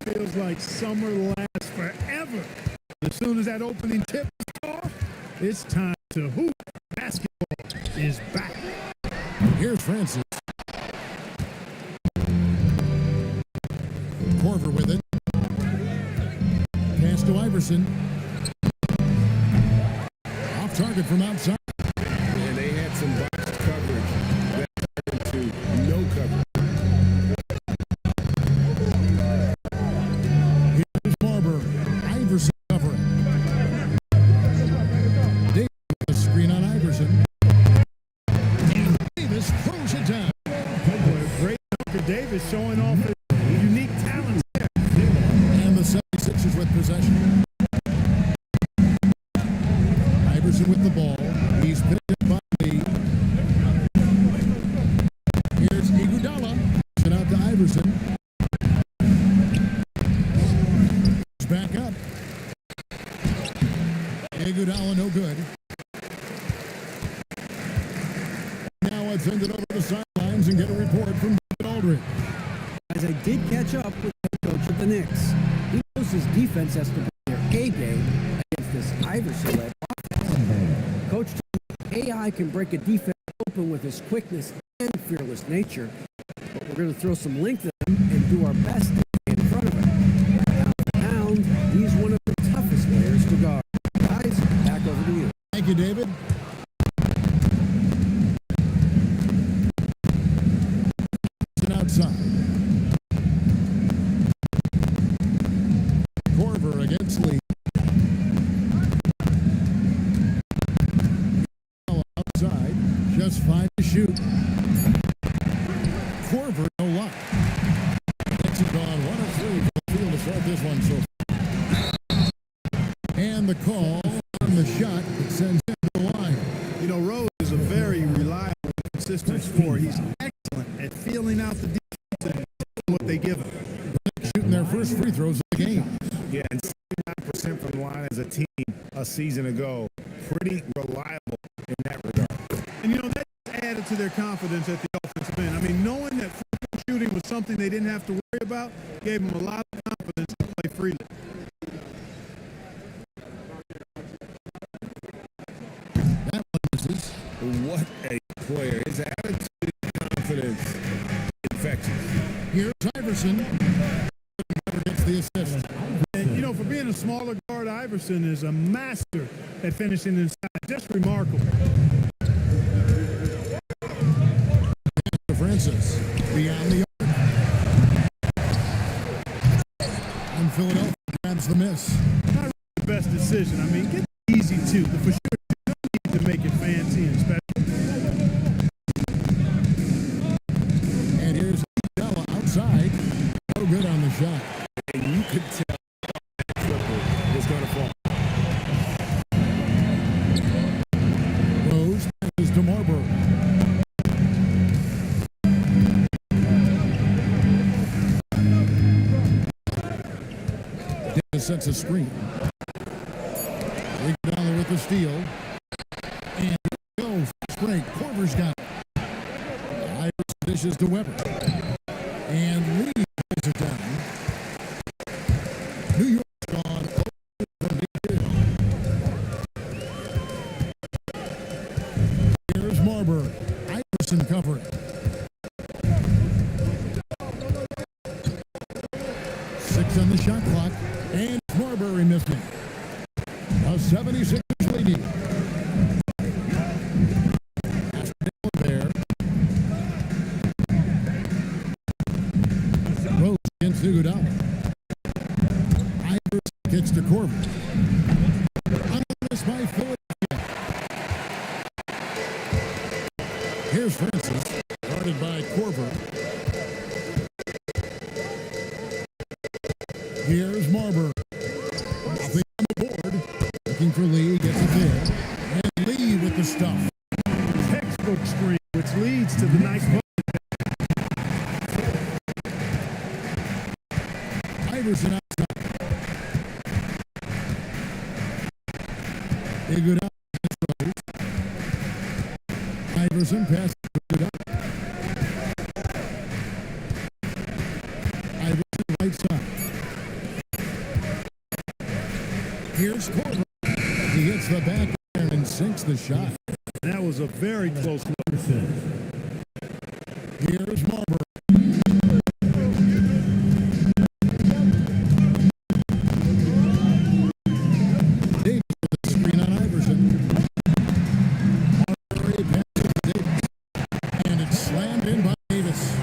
feels like summer lasts forever. As soon as that opening tip is off, it's time to hoop. Basketball is back. Here's Francis. Corver with it. Pass to Iverson. Off target from outside. And they had some box coverage that turned to no coverage. Here's Marbury. Iverson covering. Davis with a screen on Iverson. Davis throws it down. Great Dunker Davis showing off his unique talents there. And the 76ers with possession. Iverson with the ball. He's picked up by Lee. Here's Iguodala. Sent out to Iverson. He's back up. Iguodala no good. Now let's send it over the sidelines and get a report from David Aldridge. As I did catch up with the coach of the Knicks, he knows his defense has to be their A game against this Iverson-led offense. Coach told me AI can break a defense open with his quickness and fearless nature, but we're going to throw some length at him and do our best to stay in front of him. Pound for pound, he's one of the toughest players to guard. Guys, back over to you. Thank you, David. Outside. Corver against Lee. Outside. Just 5 to shoot. Corver, no luck. Gets it gone. 1 of 3 for the field to start this one so far. And the call on the shot that sends him to the line. You know, Rose is a very reliable, consistent scorer. He's excellent at feeling out the defense and what they give him. Shooting their first free throws of the game. Yeah, and 79% from the line as a team a season ago. Pretty reliable in that regard. And, you know, that added to their confidence at the offensive end. I mean, knowing that shooting was something they didn't have to worry about gave them a lot of confidence to play freely. That one misses. What a player. His attitude and confidence infectious. Here's Iverson. Never gets the assist. And, you know, for being a smaller guard, Iverson is a master at finishing inside. Just remarkable. Francis beyond the arc. And Philadelphia grabs the miss. Not really the best decision. I mean, get easy too. But for sure, you don't need to make it fancy and special. And here's Della outside. No good on the shot. And you could tell that triple was going to fall. Rose passes to Marbury. Davis sets a screen. Iguodala with the steal. And go fast break. Corver's got it. Iverson dishes to Weber. And Lee plays it down. New York's gone from the Here's Marbury. Iverson covering. 6 on the shot clock. And Marbury missing. A 76ers leading. There. Rose against Iguodala. Iverson gets to Corver. On this by Philadelphia. Here's Francis, guarded by Corver. Here's Marbury. Nothing on the board. Looking for Lee, gets it there. And Lee with the stuff. Textbook screen, which leads to the nice play. Iverson outside. Iguodala throws. Iverson passes to Iguodala. Iverson right side. Here's Corbin. He hits the back and sinks the shot. That was a very close look. Here's Marbury. Davis with the screen on Iverson. Marbury passes to Davis. And it's slammed in by Davis.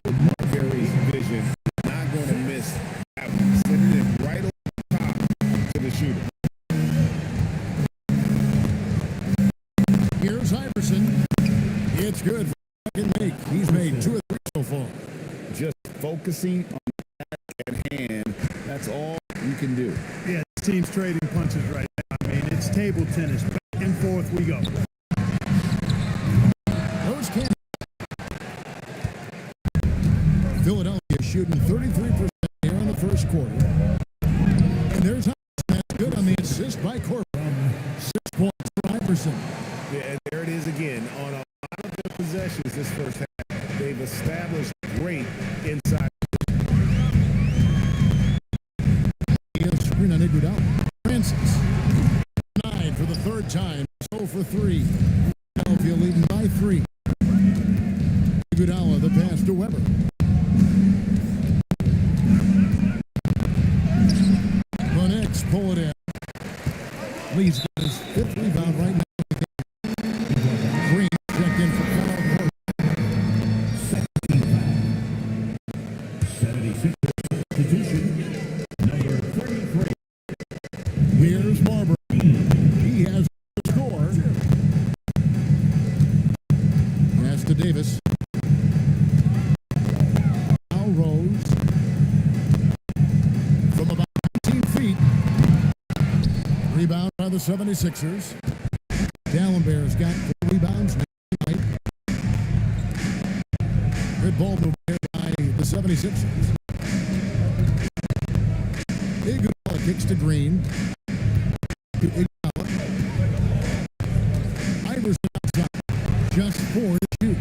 Marbury's vision, not going to miss that one. Sending it right over the top to the shooter. Here's Iverson. It's good for second make. He's made 2 of 3 so far. Just focusing on the task at hand. That's all you can do. Yeah, this team's trading punches right now. I mean, it's table tennis. Back and forth we go. Those can't. Philadelphia shooting 33% here in the first quarter. And there's Iverson. That's good on the assist by Corbin. 6 points for Iverson. Yeah, there it is again. On a lot of their possessions this first half, they've established great inside. He'll screen on Iguodala. Francis. Denied for the third time. 0 for 3. Philadelphia leading by 3. Iguodala the pass to Weber. The Knicks pull it in. Lee's got his 5th rebound right now. Green checked in for foul. 76 substitution, number 33. Here's Marbury. He has the score. Pass to Davis. Now Rose. From about 19 feet. Rebound by the 76ers. Dallenberg's got 4 rebounds tonight. Good ball movement there by the 76ers. Iguodala kicks to Green. Iguodala. Iverson outside. Just 4 to shoot.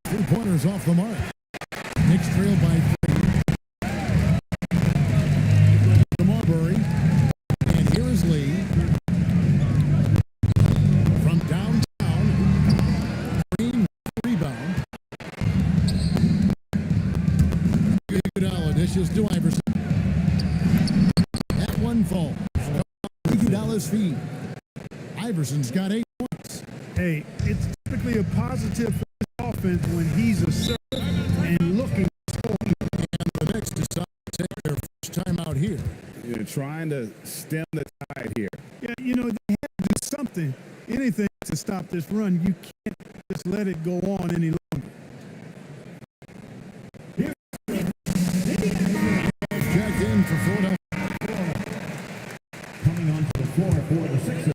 3-pointers off the mark. Knicks trail by 3. To Marbury. And here is Lee. From downtown. Green rebound. Iguodala dishes to Iverson. That one falls. Iguodala's feed. Iverson's got 8 points. Hey, it's typically a positive for this offense when he's assertive and looking to score. And the Knicks decide to take their first time out here. You're trying to stem the tide here. Yeah, you know, they have to do something, anything to stop this run. You can't just let it go on any longer. Checked in for Philadelphia. Coming onto the floor for the Sixers,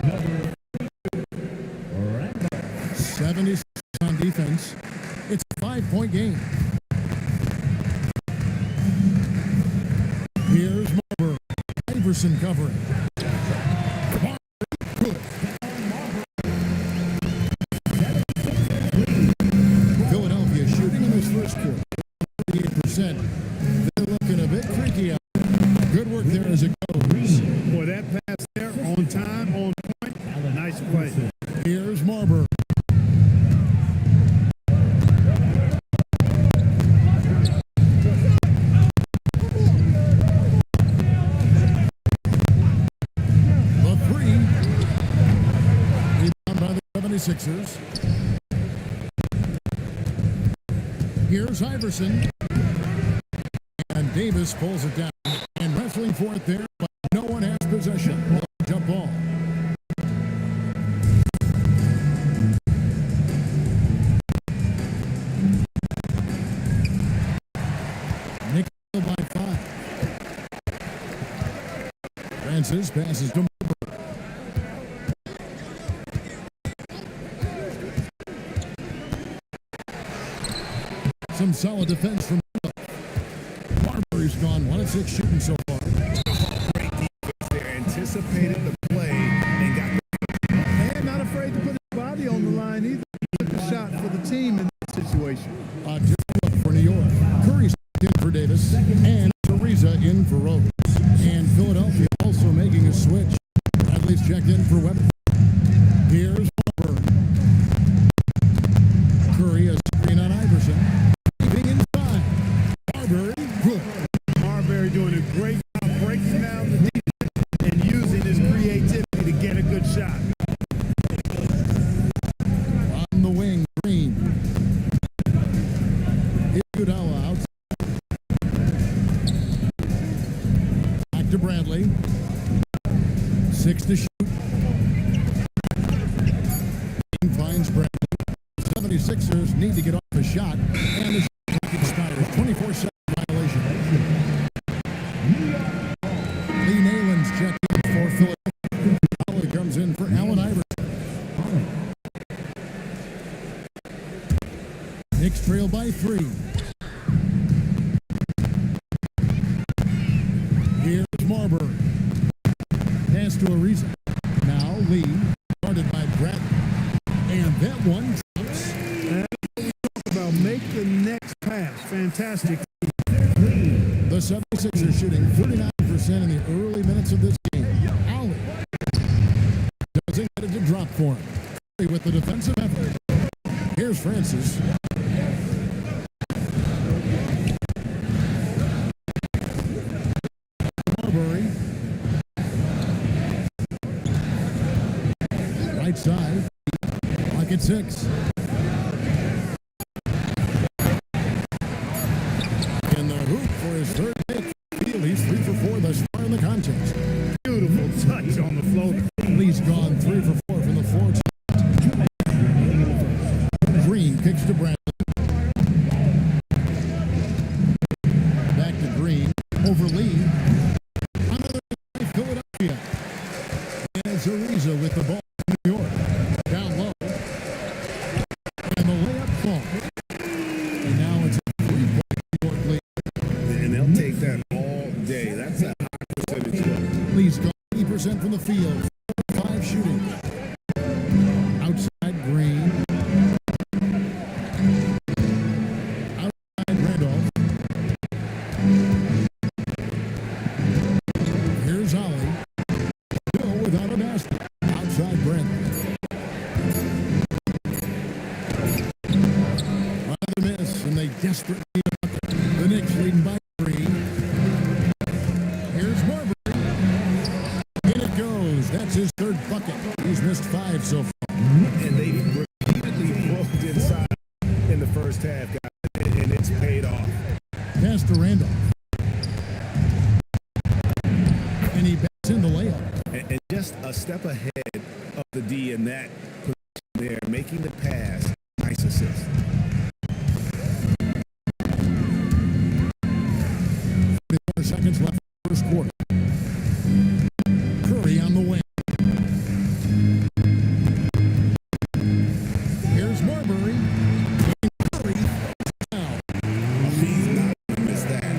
number 76 on defense. It's a 5-point game. Here's Marbury. Iverson covering. Good. Philadelphia shooting in this first quarter. 38%. They're looking a bit creaky out. Good work there as it goes. Boy, that pass there, on time, on point. Nice play. Here's Marbury. The 3. Rebound by the 76ers. Here's Iverson. And Davis pulls it down. And wrestling for it there, but no one has possession. Jump ball. Knicks by 5. Francis passes to Marbury. Some solid defense from Marbury's gone 1 of 6 shooting so far. Great defense there. Anticipated the play and got And not afraid to put his body on the line either. Took a shot for the team in that situation. Just look for New York. Curry's in for Davis and Teresa in for Rose. And Philadelphia checked in for Webber. Here's Marbury. Curry a screen on Iverson. Leaving inside. Marbury. Good. Marbury doing a great job breaking down the defense and using his creativity to get a good shot. On the wing, Green. Iguodala out. Back to Bradley. 6 to shoot. Green finds Bradley. 76ers need to get off a shot, and the shot clock expires. 24-second violation. Lee Nayland's checked in for Philadelphia. Holly comes in for Allen Iverson. Knicks trail by 3. Here's Marbury. Pass to Ariza. Now Lee, guarded by Bradley. And that one drops. About make the next pass. Fantastic. The 76ers shooting 39% in the early minutes of this game. Allen doesn't get it to drop for him. With the defensive effort. Here's Francis. Marbury. Right side. Clock at 6. In the hoop for his third hit. He's 3 for 4 thus far in the contest. Beautiful touch on the floater. Lee's gone 3 for 4 from the floor. Green kicks to Bradley. Back to Green. Over Lee. Another Philadelphia. And it's Ariza with the ball in New York. Down low. And the layup falls. And now it's a 3-point New York lead. And they'll take that all day. That's a high percentage look. Lee's gone 80% from the field. 5 shooting. Outside Green. Outside Randolph. Here's Ollie. Still without a basket. Outside Brandon. Another miss, and they desperately need a bucket. The Knicks leading by 3. Here's Marbury. In it goes. That's his third bucket. He's missed 5 so far. And they repeatedly broke inside in the first half, guys, and it's paid off. Pass to Randolph. And he backs in the layup. And just a step ahead of the D in that position there, making the pass. Nice assist. 44 seconds left in the first quarter. Curry on the wing. Here's Marbury. Curry down. He's not going to miss that.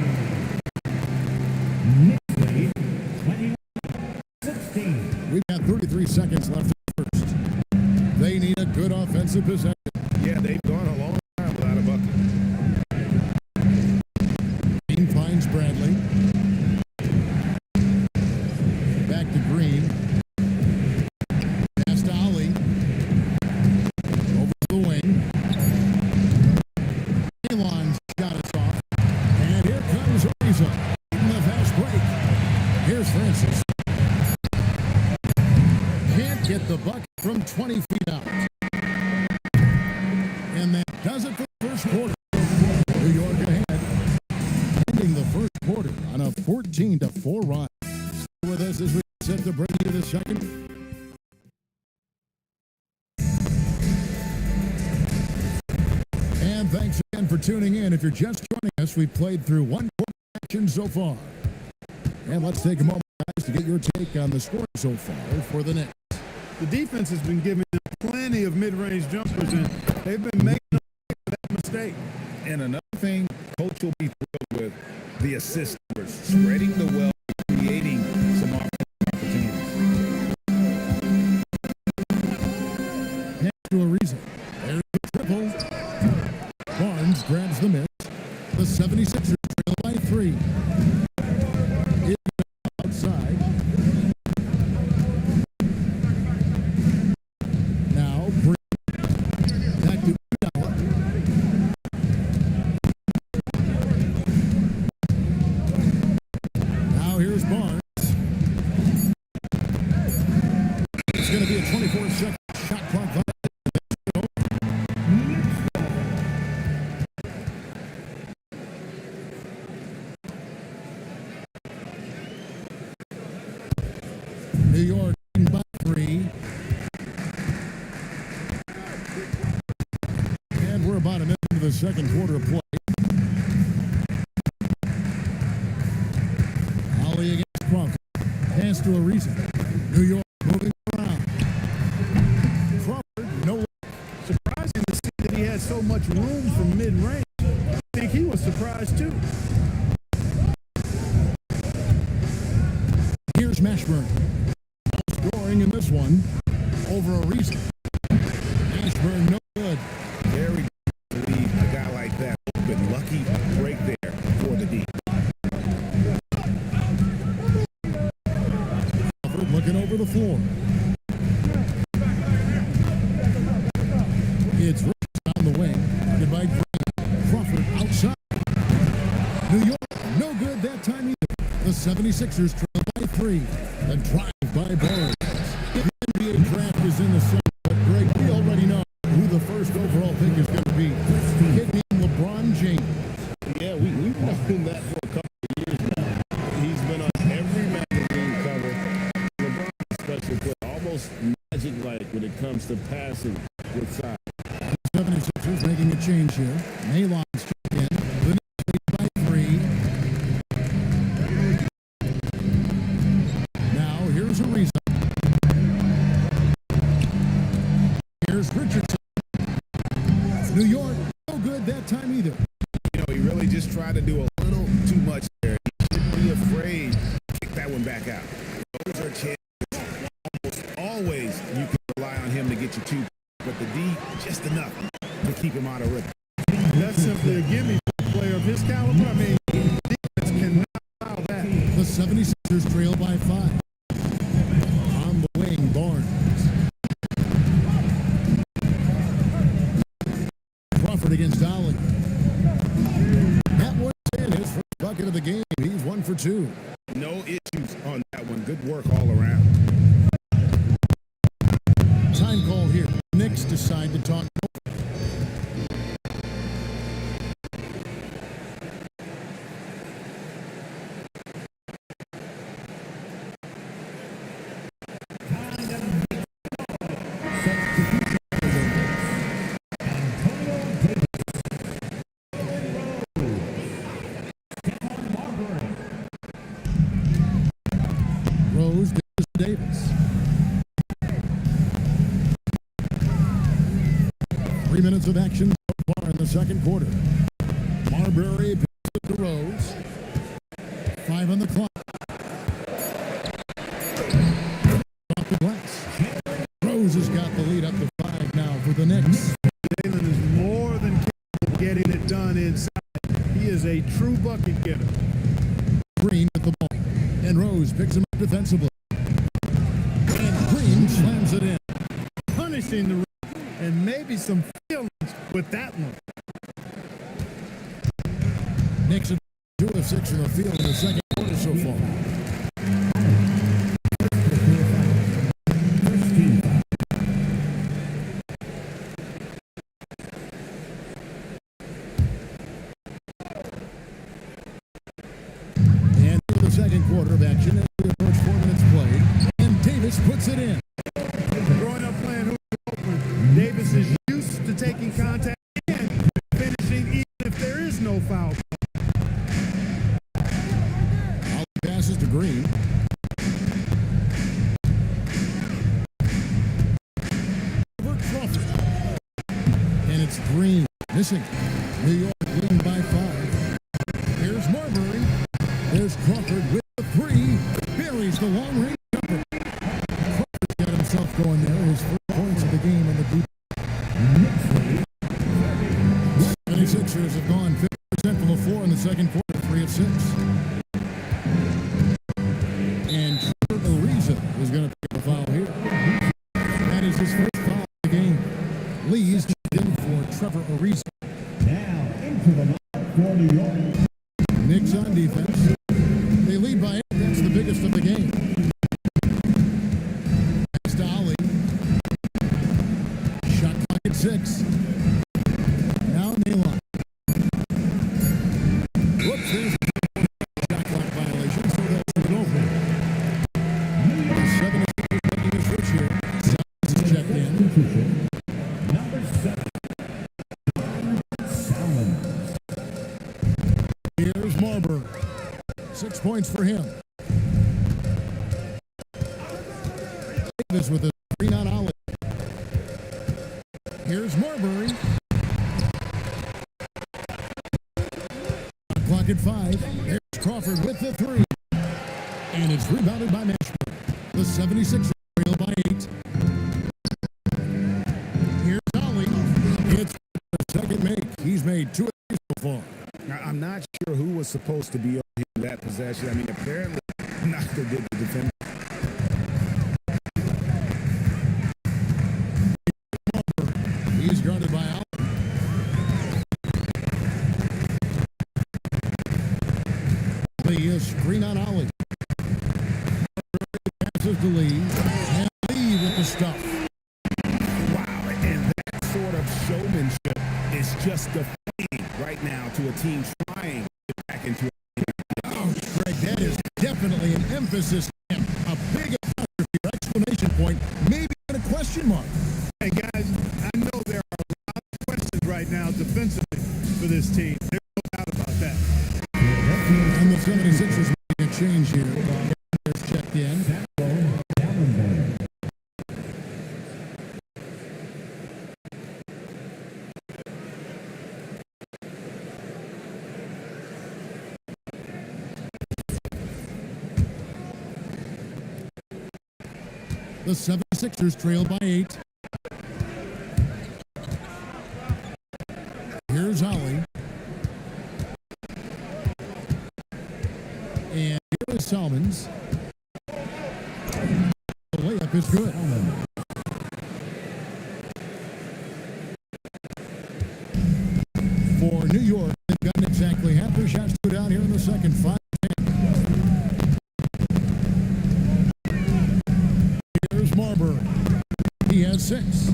We've got 33 seconds left in the first. They need a good offensive possession. Yeah, they've gone a long time without a bucket. Green finds Bradley. Back to Green. Pass to Ollie. Over the wing. Elon's shot is off. And here comes Ariza. In the fast break. Here's Francis. Can't get the bucket from 20 feet out. And that does it for the first quarter. New York ahead. Ending the first quarter on a 14-4 run. Stay with us as we set to bring you the second. And thanks again for tuning in. If you're just joining us, we've played through one quarter action so far. And let's take a moment, guys, to get your take on the score so far for the Knicks. The defense has been giving them plenty of mid-range jumpers, and they've been making them make that mistake. And another thing, Coach will be thrilled with the assist numbers, spreading the wealth, creating some offensive opportunities. Next to Ariza. There's the triple. Barnes grabs the miss. The 76ers trail by 3. Outside. 24-second shot clock violation. New York by 3. And we're about a minute into the second quarter of play. Ollie against Crawford. Pass to Ariza. New York moving around. Crawford, no. Surprising to see that he had so much room from mid-range. I think he was surprised too. Here's Mashburn. Scoring in this one over Ariza. Mashburn, no good. Very good to leave a guy like that. Been lucky break there for the D. Crawford looking over the floor. It's Richards down the wing. Guarded by Green. Crawford outside. New York, no good that time either. The 76ers trail by 3. The drive by Barnes. The NBA draft is in the summer, but Greg, we already know who the first overall pick is going to be. Kid named LeBron James. Yeah, we've known that for a couple of years now. He's been on every magazine cover. LeBron's a special player, almost magic-like when it comes to passing with size. 76ers making a change here. Malon's checked in. The Knicks lead by 3. Now here's Ariza. Here's Richardson. New York, no good that time either. You know, he really just tried to do a little too much there. He shouldn't be afraid to kick that one back out. Those are chances. Almost always you can rely on him to get you 2, but the D, just enough to keep him out of rhythm. That's simply a gimme for a player of his caliber. I mean, defense cannot allow that. The 76ers trail by 5. On the wing, Barnes. Crawford against Ollie. That one's in his first bucket of the game. He's 1 for 2. No issues on that one. Good work all around. Time call here. Knicks decide to talk. Rose, Davis. 3 minutes of action so far in the second quarter. Marbury picks it to Rose. 5 on the clock. Off the glass. Rose has got the lead up to 5 now for the Knicks. Jalen is more than capable of getting it done inside. He is a true bucket getter. Green with the ball. And Rose picks him up defensively. And Green slams it in. Punishing the rim and maybe some feelings with that one. Knicks are 2 of 6 in the field in the second quarter so far. And for the second quarter of action, as we approach 4 minutes played, and Davis puts it in. Growing up playing hoops in Oakland, Davis is used to taking contact and finishing even if there is no foul. All passes to Green. Over Crawford. And it's Green missing. New York leading by 5. Here's Marbury. There's Crawford with the 3. Buries the long range jumper. Crawford's got himself going there. His 4 points of the game on the deep. 76ers have gone 50% from the floor in the second quarter, 3 of 6. And Trevor Ariza is going to pick up a foul here. That is his first foul of the game. Lee's in for Trevor Ariza. Now into the line for New York. Knicks on defense. They lead by 8. That's the biggest of the game. Next to Ollie. 6. Now Nalon. Whoops, there's a shot clock violation, so that's an over. 76ers making a switch here. Salmons is checked in. Number 7. Salmons. Here's Marbury. 6 points for him. Davis with a screen on Ollie. Here's Marbury. Clock at 5. Here's Crawford with the 3. And it's rebounded by Marbury. The 76ers trail by 8. Here's Ollie. It's the second make. He's made 2 of these so far. Now, I'm not sure who was supposed to be on him that possession. I mean, apparently neither did the defender. He's guarded by Allen. The screen on Ollie. Passes to Lee. And Lee with the stuff. Wow, and that sort of showmanship is just defeating right now to a team trying to get back into it. Oh, Greg, that is definitely an emphasis. A big apostrophe or exclamation point, maybe even a question mark. Hey, guys, I know there are a lot of questions right now defensively for this team. There's no doubt about that. And the 76ers making a change here. There's checked in. The 76ers trail by 8. Here's Ollie. And here is Salmons. The layup is good. For New York, they've gotten exactly half their shots to go down here in the second. 5-10. Here's Marbury. He has 6.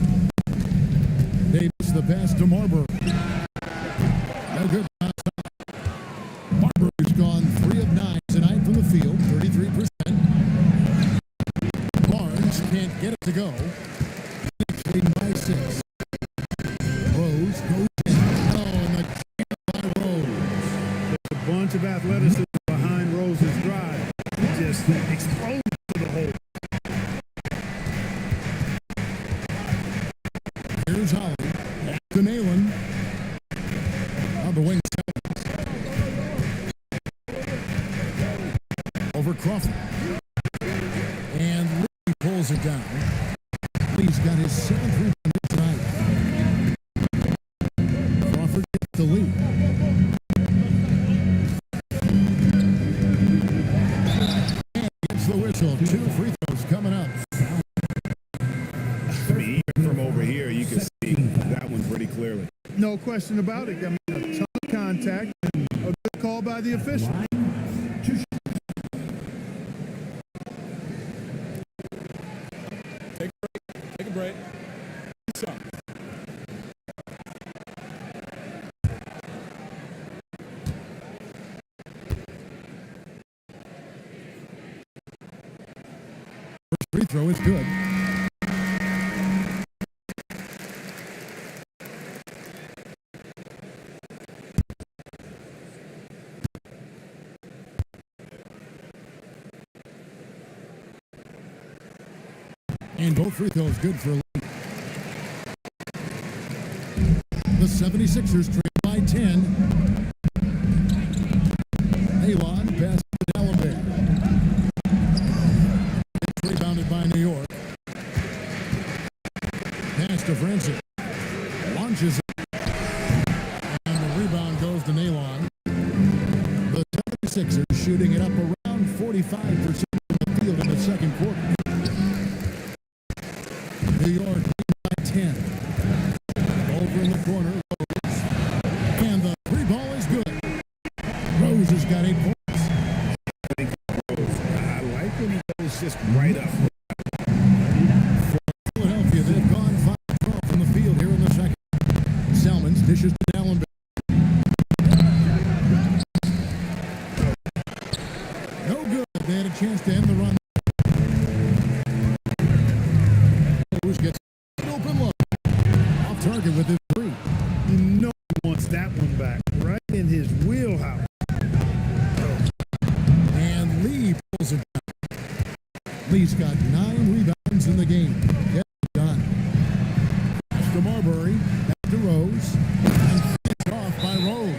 Davis the pass to Marbury. No good. Marbury's gone 3 of 9 tonight from the field, 33%. Barnes can't get it to go. Knicks leading by 6. Rose goes in. Oh, and the kick by Rose. There's a bunch of athleticism behind Rose's drive. Just exploded to the hole. Here's Holly. To Nalen. On the wing. Over Crawford. And Lee pulls it down. Lee's got his 7th rebound tonight. Crawford gets the lead. And gets the whistle. 2 free throws coming up. I mean, even from over here, you can see that one pretty clearly. No question about it. I mean, a ton of contact and a good call by the official. Take a break. First free throw is good. And both free throws good for Lee. The 76ers trail by 10. Alon pass to Dalibert. It's rebounded by New York. Pass to Francis. Launches it. And the rebound goes to Nalon. The 76ers shooting it up around 45% of the field in the second quarter. New York leading by 10. Over in the corner, Rose. And the 3 ball is good. Rose has got 8 points. I like when he goes just right up. For Philadelphia, they've gone 5-12 from the field here in the second. No good. They had a chance to end the run. Rose gets an open look. Off target with his three. You know he wants that one back. Right in his wheelhouse. And Lee pulls it down. Lee's got 9 rebounds in the game. Get it done. Pass to Marbury. Back to Rose. And finished off by Rose.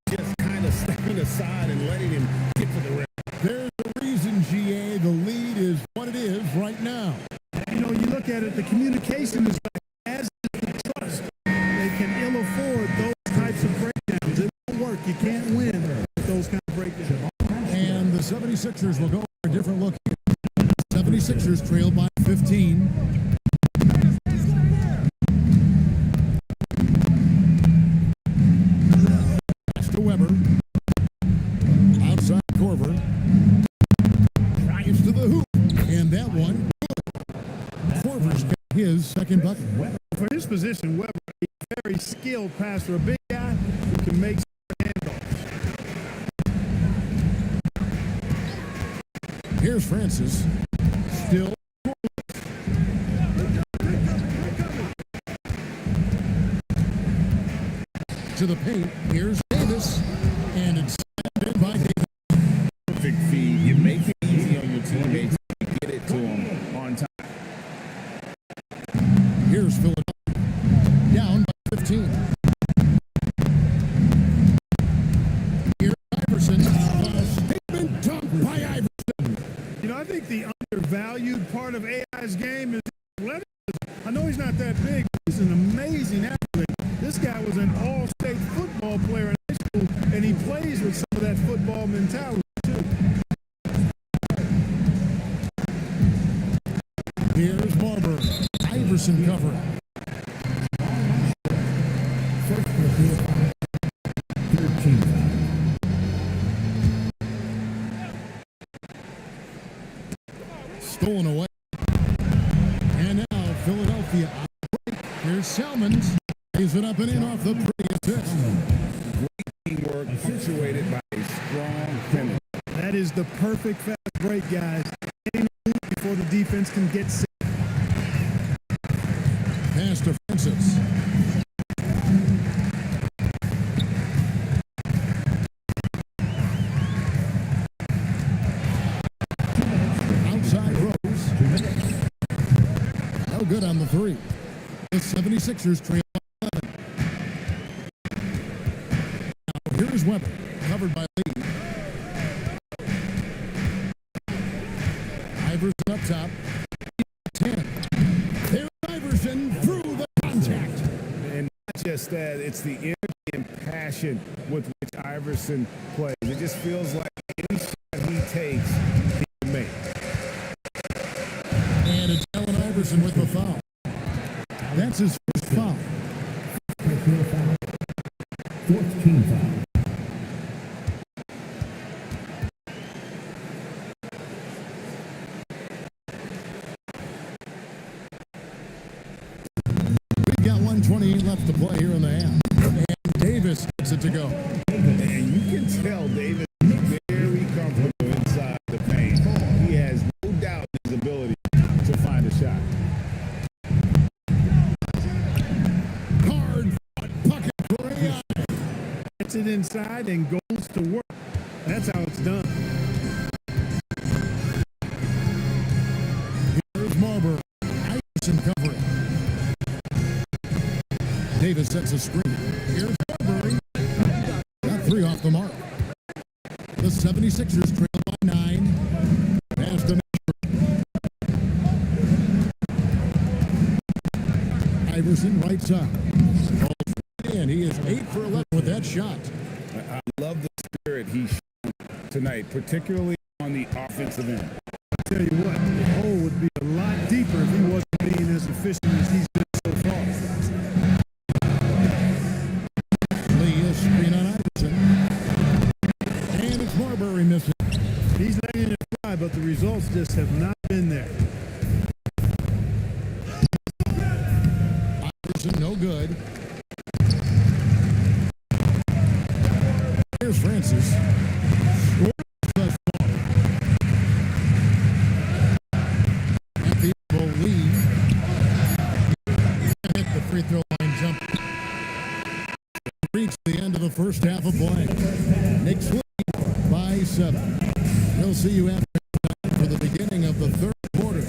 Just kind of stepping aside and letting him get to the rim. There's a reason, GA. The lead is what it is right now. You know, you look at it, the communication is like, as is the trust. They can ill afford those types of breakdowns. It won't work. You can't win with those kind of breakdowns. And the 76ers will go for a different look here. 76ers trail by 15. Pass to Weber. Outside Corver. Drives to the hoop. And that one, good. Corver's got his second bucket. For his position, Weber, a very skilled passer, a big guy who can make handoffs. Here's Francis. Still. To the paint. Here's Davis. And it's slammed in by Davis. Perfect feed. You make it easy on your teammates. You get it to them on time. Here's Philadelphia. Down by 15. Here's Iverson. A statement dunk by Iverson. You know, I think the undervalued part of AI's game is athleticism. I know he's not that big, but he's an amazing athlete. This guy was an all-state football player in high school, and he plays with some of that football mentality, too. Here's Marbury. Iverson covering. First quarter, 13. Stolen away. And now Philadelphia on the break. Here's Salmons. Lays it up and in off the pretty assist. Teamwork punctuated by a strong finish. That is the perfect fast break, guys. Getting the loop before the defense can get set. Pass to Francis. Outside Rose. No good on the three. The 76ers trail by 11. Now here's Weber. Covered by Lee. Iverson up top. 10. There's Iverson through the contact. And not just that, it's the energy and passion with which Iverson plays. It just feels like any shot he takes, he can make. And it's Allen Iverson with the foul. That's his first foul. Personal foul. 14 foul. We've got 1:28 left to play here in the half. And Davis gets it to go. And you can tell David is very comfortable inside the paint. He has no doubt in his ability to find a shot. Hard bucket for AI. Gets it inside and goes to work. That's how it's done. Here's Marbury. Iverson covering. Davis sets a screen. Here's Marbury. Got 3 off the mark. The 76ers trail by 9. Pass to Iverson right side. And he is 8 for 11 with that shot. I love the spirit he's shown tonight, particularly on the offensive end. Tell you what, the hole would be a lot deeper if he wasn't being as efficient as he's been so far. Lee is screen on Iverson. And it's Marbury missing. He's letting it fly, but the results just have not been there. Iverson no good. Here's Francis. Scores the first half of play. Knicks lead by 7. We'll see you after for the beginning of the third quarter.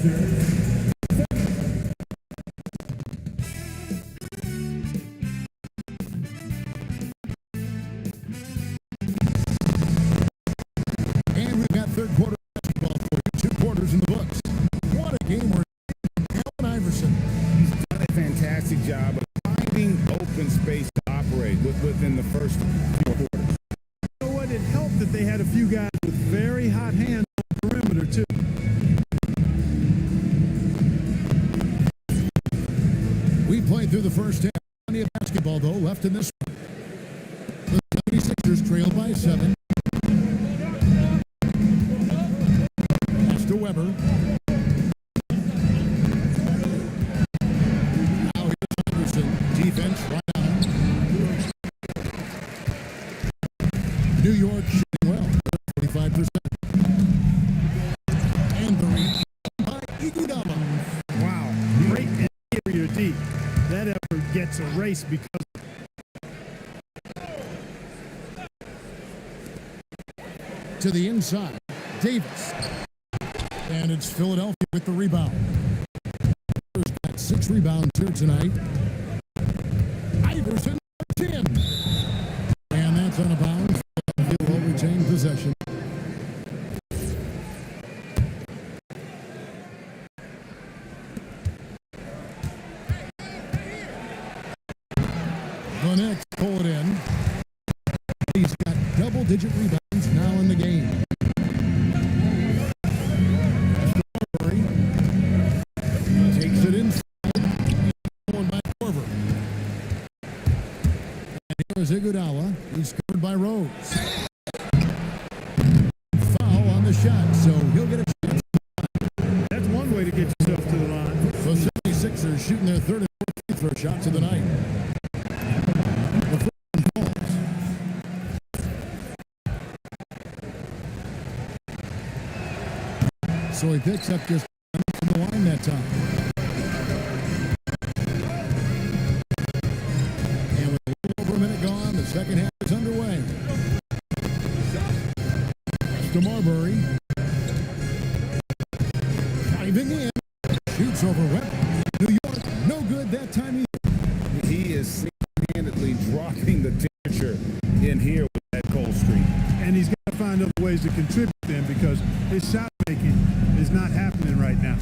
And we've got third quarter basketball for you. 2 quarters in the books. What a game we're in. Allen Iverson. He's done a fantastic job of finding open space to operate within the first few quarters. You know what? It helped that they had a few guys with very hot hands on the perimeter, too. We played through the first half. Plenty of basketball, though, left in this one. The 76ers trail by 7. Pass to Weber. Now here's Iverson. Defense right on. New York shooting well. 45%. And the reach by Iguodala. Wow. Great interior D. That effort gets erased because To the inside, Davis. And it's Philadelphia with the rebound. He's got 6 rebounds here tonight. Iverson, 10. And that's on a bounce. Philadelphia will retain possession. The Knicks pull it in. He's got double-digit rebounds now in the game. Marbury takes it inside. Going by Corver. And here's Iguodala. He's scored by Rose. Foul on the shot, so he'll get a chance. that's one way to get yourself to the line. The 76ers shooting their third and fourth free throw shots of the night. The first one falls. So he picks up just from the line that time. And with a little over a minute gone, the second half is underway. To Marbury. Diving in. Shoots over Weber. New York, no good that time either. He is single-handedly dropping the temperature in here with that cold streak. And he's got to find other ways to contribute then because his shot making is not happening right now.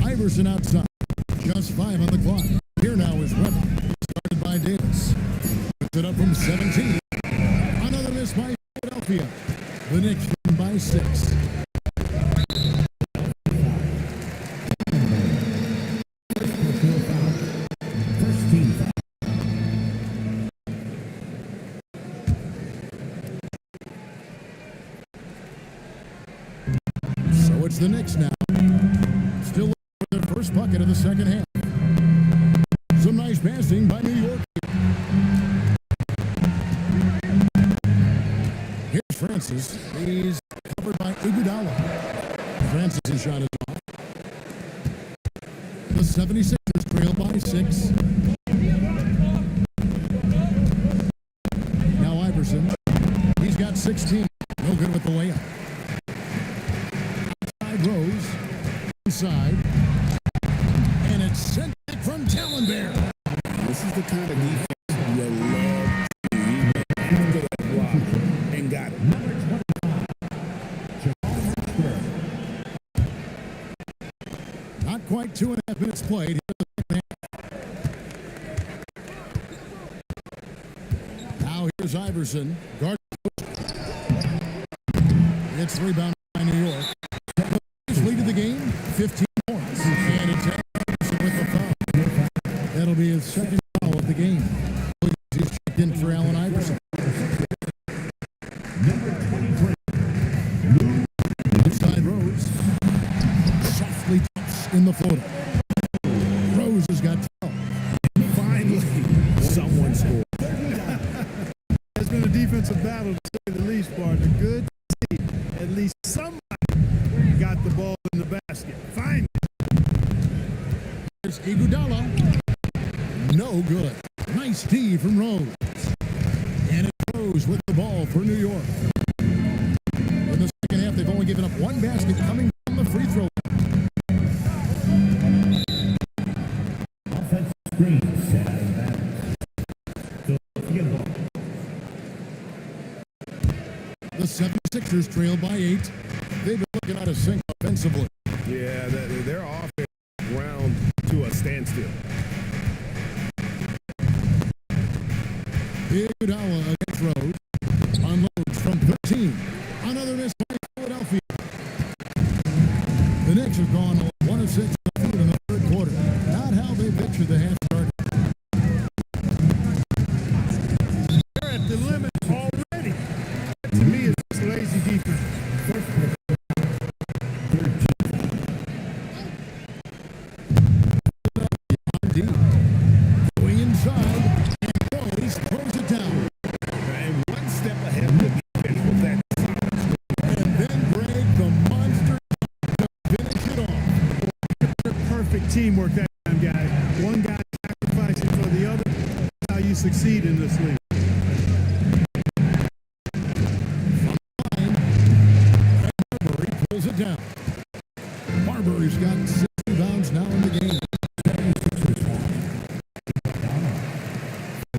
Iverson outside. Just 5 on the clock. Here now is Weber. Started by Davis. Puts it up from 17. Another miss by Philadelphia. The Knicks win by 6. First team foul. So it's the Knicks now. Still looking for their first bucket of the second half. Some nice passing by New York. Here's Francis. He's covered by Iguodala. Francis' shot is off. The 76ers trail by 6. Now Iverson. He's got 16. No good with the layup. Outside Rose. Inside. And it's sent back from Tallenbear. This is the kind of defense you love to see. He went after that block and got it. Not quite 2.5 minutes played. Here in the second half. Now here's Iverson. Guard. It's rebound by New York. His lead of the game, 15 points. And it's Iverson with the foul. That'll be his second foul of the game. He's checked in for Allen Iverson. Number 23. Inside Rose. Softly taps in the floater. Rose has got 12. Finally, someone scored. It's been a defensive battle to say the least, partner. Good to see at least somebody got the ball in the basket. Finally. There's Iguodala. No Rose with the ball for New York. In the second half, they've only given up one basket coming from the free throw. Offensive screen set out of bounds. Philadelphia ball. The 76ers trail by 8. They've been looking out of sync offensively. Yeah, their offense ground to a standstill. Iguodala against Rose. Unloads from 13. Another miss by Philadelphia. The Knicks have gone 1 of 6 in the third quarter. Not how they pictured the half start. They're at the limit already. To me, it's just lazy defense. Going inside, and Rose throws it down. And one step ahead of the defense with that solid. And then Greg, the monster, to finish it off. Perfect teamwork that time, guys. One guy sacrificing for the other. That's how you succeed in this league. Marbury pulls it down. Marbury's got 6 rebounds now in the game.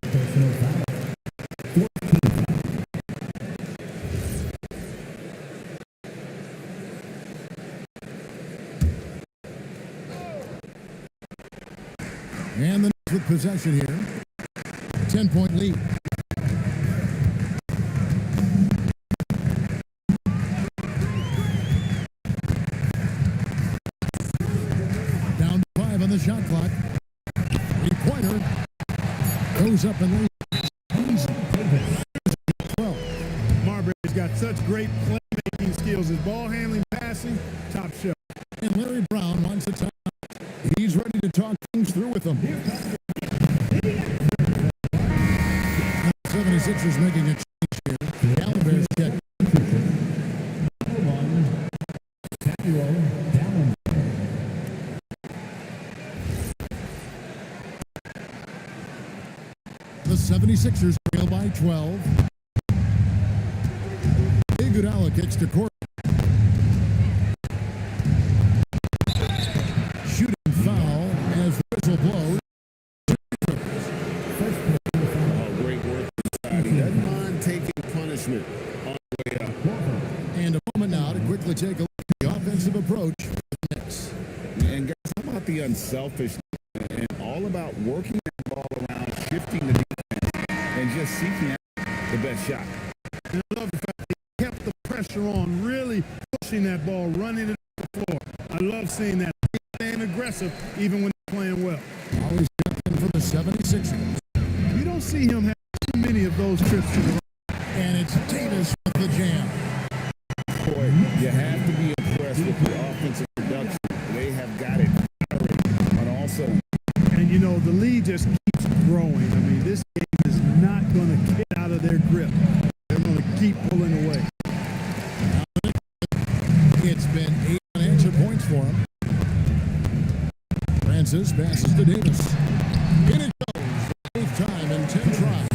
Personal foul. 14 foul. And the Knicks with possession here. 10-point lead. Down to 5 on the shot clock. Three-pointer goes up and leads. Easy. 12. Marbury's got such great playmaking skills. His ball handling, passing, top shelf. And Larry Brown wants a time. He's ready to talk things through with them. 76ers making a change here. Gallagher's check. Number 1, Samuel Gallen. The 76ers trail by 12. Iguodala kicks to court. Shooting foul as whistle blows. Oh, great work inside. He doesn't mind taking punishment on the way up. And a moment now to quickly take a look at the offensive approach for the Knicks. And guys, how about the unselfishness and all about working that ball around, shifting the defense, and just seeking out the best shot. And I love the fact they kept the pressure on, really pushing that ball, running it up the floor. I love seeing that. Staying aggressive even when they're playing well. Always captain for the 76ers. You don't see him have too many of those trips to the line. And it's Davis with the jam. Boy, you have to be impressed with the offensive production. They have got it firing, but also. And you know, the lead just keeps growing. I mean, this game is not going to get out of their grip. They're going to keep pulling away. It's been 8 unanswered points for him. Francis passes to Davis. In it goes. 8th time in 10 tries.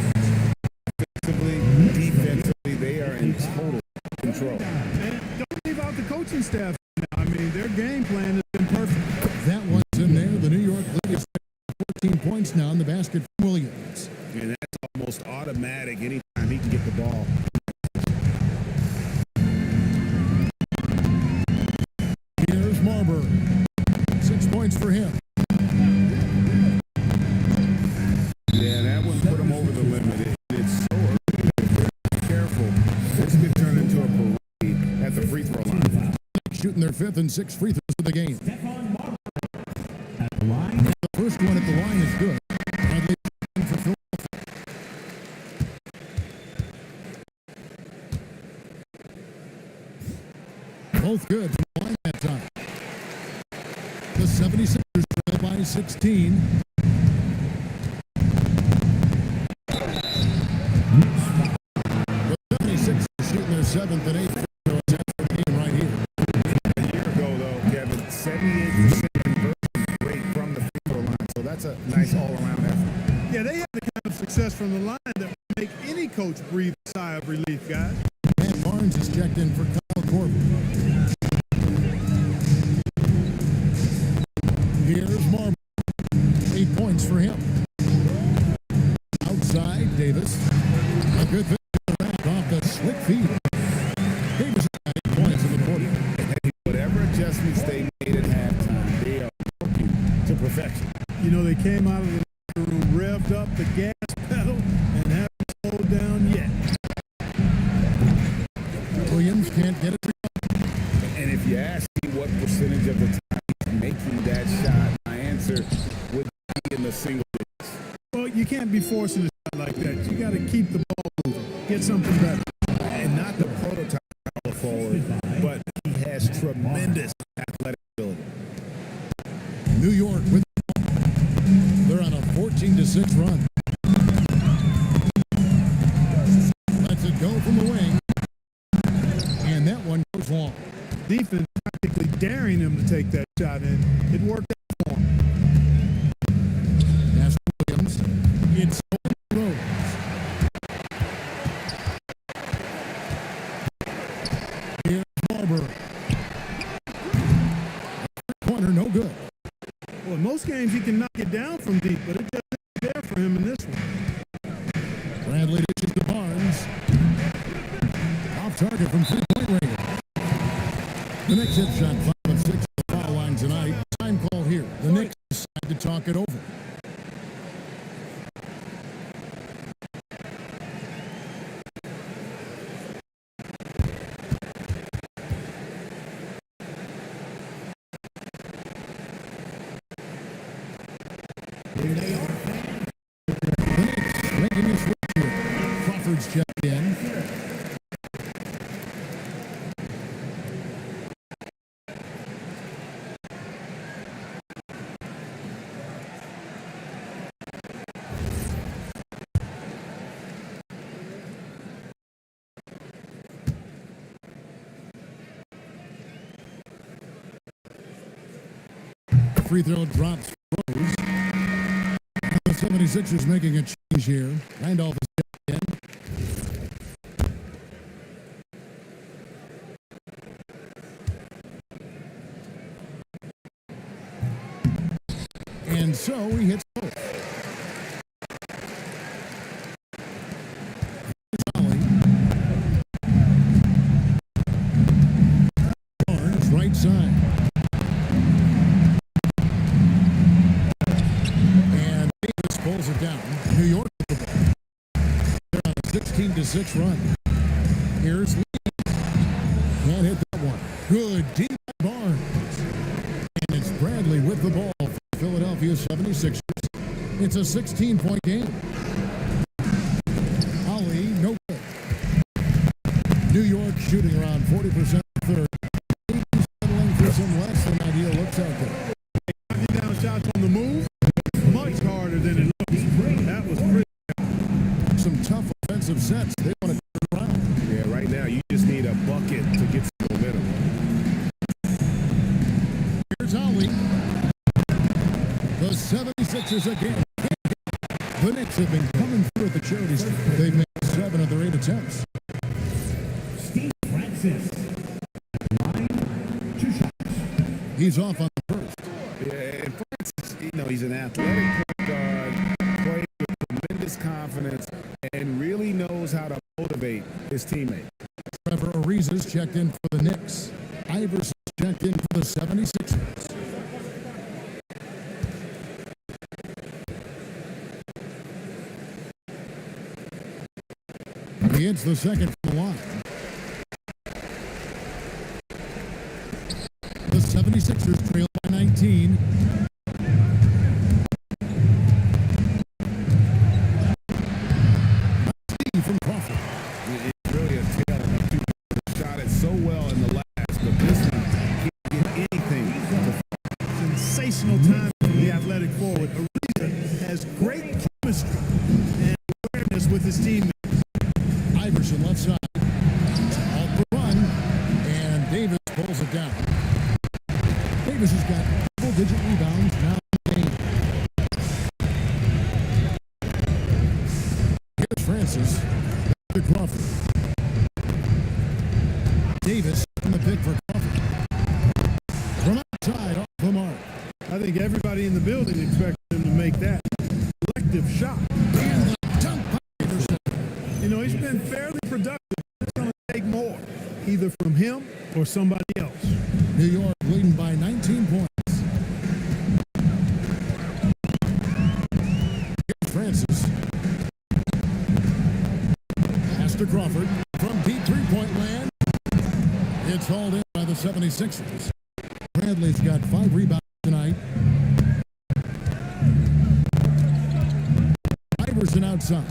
Defensively, they are in total control. And don't leave out the coaching staff now. I mean, their game plan has been perfect. That one's in there. The New York lead is 14 points now in the basket from Williams. And that's almost automatic anytime he can get the ball. Here's Marbury. 6 points for him. Yeah, that one put him over the limit. It's so early. Be careful. This could turn into a parade at the free throw line. Shooting their 5th and 6th free throws of the game. Stephon Marbury at the line. The first one at the line is good. Bradley for Philadelphia. Both good from the line that time. The 76ers trail by 16. The 76ers shooting their 7th and 8th free throws after the game right here. A year ago, though, Kevin, 78% conversion rate from the free throw line. So that's a nice all-around effort. Yeah, they have the kind of success from the line that would make any coach breathe a sigh of relief, guys. Matt Barnes is checked in for Kyle Corbin. Here's Marbury. 8 points for him. Outside, Davis. A good thing to the back off the slick feed. Davis got 8 points in the quarter. Hey, whatever adjustments they made at halftime, they are working to perfection. You know, they came out of the locker room, revved up the gas pedal, and haven't slowed down yet. Williams can't get it. And if you ask me what percentage of the time he's making that shot, my answer would be in the single digits. Well, you can't be forcing a shot like that. You got to keep the ball moving. Get something better. And not the prototype power forward, but he has tremendous athletic ability. New York with the ball. They're on a 14-6 run. Lets it go from the wing. And that one goes long. Defense practically daring him to take that shot, and it worked out for him. Pass to Williams. It's Rose. Here's Marbury. Corner, no good. Well, in most games he can knock it down from deep, but it just isn't there for him in this one. Bradley dishes to Barnes. Off target from three-point range. The Knicks hit shot 5 of 6 at the foul line tonight. Time call here. The Knicks decide to talk it over. Here they are. The Knicks making a switch here. Crawford's checked in. Free throw drops. Rose. The 76ers making a change here. Randolph is checked in. And so he hits both. Ollie. Barnes, right side. And Davis pulls it down. New York with the ball. They're on a 16-6 run. Here's Lee. Can't hit that one. Good deep by Barnes. And it's Bradley with the ball for the Philadelphia 76ers. It's a 16-point game. Ali, no good. New York shooting around 40% third. Settling for some less than ideal looks out there. Knocking down shots on the move, much harder than it looks. That was pretty. Some tough offensive sets. They want to turn around. Yeah, right now you just need a bucket to get some momentum. Here's Ali. The 76ers again. The Knicks have been coming through at the charities. They've made 7 of their 8 attempts. Steve Francis. Line, 2 shots. He's off on the first. Yeah, and Francis, you know, he's an athletic point guard, plays with tremendous confidence, and really knows how to motivate his teammates. Trevor Ariza's checked in for the Knicks. Iverson checked in for the 76ers. He hits the second from the line. The 76ers trail by 19. From Crawford. It's really a tale of two people shot it so well in the last, but this one can't get anything. Sensational time from the athletic forward. Ariza has great chemistry and awareness with his teammates. Iverson left side. Off the run. And Davis pulls it down. Davis has got double-digit rebounds now in the game. Here's Francis. To Crawford. Davis on the pick for Crawford. From outside off the mark. I think everybody in the building expected him to make that collective shot. And the dunk by Iverson. You know, he's been fairly productive. It's going to take more, either from him or somebody else. New York leading by 19 points. Here's Francis. Pass to Crawford from deep three-point land. It's hauled in by the 76ers. Bradley's got 5 rebounds tonight. Iverson outside.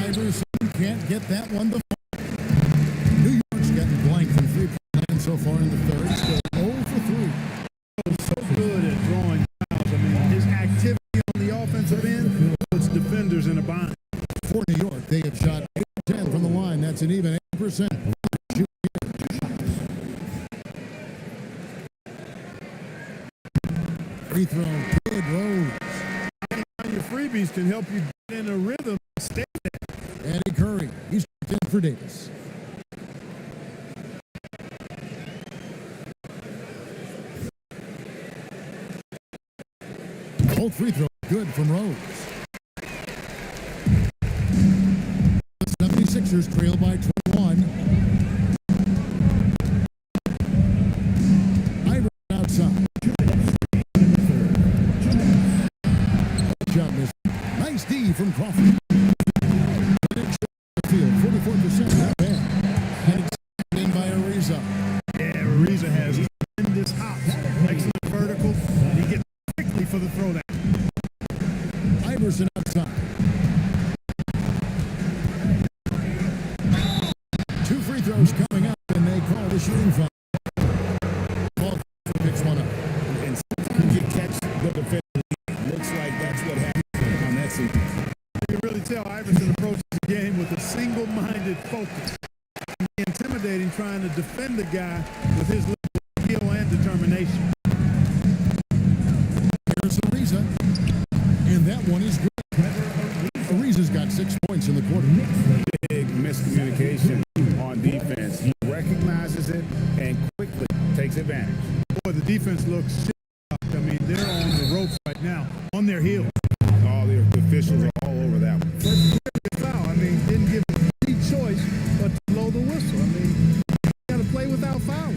Iverson can't get that one to fall. New York's gotten blank from three-point land so far in the third. Still 0 for 3. So good at drawing fouls. I mean, his activity on the offensive end puts defenders in a bind. For New York, they have shot 8-10 from the line. That's an even 8%. Free throw, good Rose. Your freebies can help you get in a rhythm and stay there. Eddie Curry, he's in for Davis. Both free throws good from Rose. The 76ers trail by 21. Iverson outside. Job missed. Nice D from Crawford. Field 44%. Not bad. And it's in by Ariza. Yeah, Ariza has tremendous hops. Excellent vertical. He gets quickly for the throwdown. Iverson outside. 2 free throws coming up, and they call the shooting foul. Ball picks one up. And sometimes you catch the defender. Looks like that's what happened on that sequence. You can really tell Iverson approaches the game with a single-minded focus. He's intimidating trying to defend the guy with his level of skill and determination. Here's Ariza. And that one is good. Ariza's got 6 points in the quarter. Big miscommunication on defense. He recognizes it and quickly takes advantage. Boy, the defense looks shocked. I mean, they're on the ropes right now, on their heels. All the officials are all over that one. Foul. I mean, didn't give him any choice but to blow the whistle. I mean, you got to play without foul.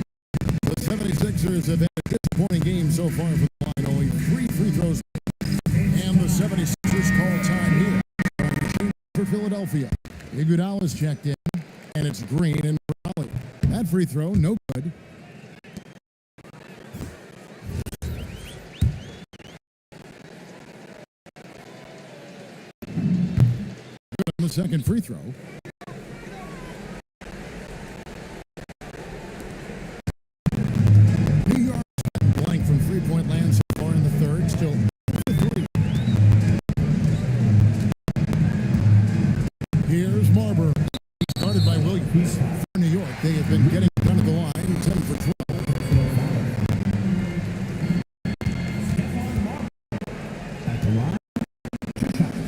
The 76ers have had a disappointing game so far from the line. Only 3 free throws. And the 76ers call time here. For Philadelphia. Iguodala's checked in, and it's Green and Raleigh. That free throw, no good. Good on the second free throw. New York's been blank from three-point land so far in the third. Still 3. Here's Marbury. Started by Williams. For New York, they have been getting down to the line. 10 for 12. At the line, 2 shots.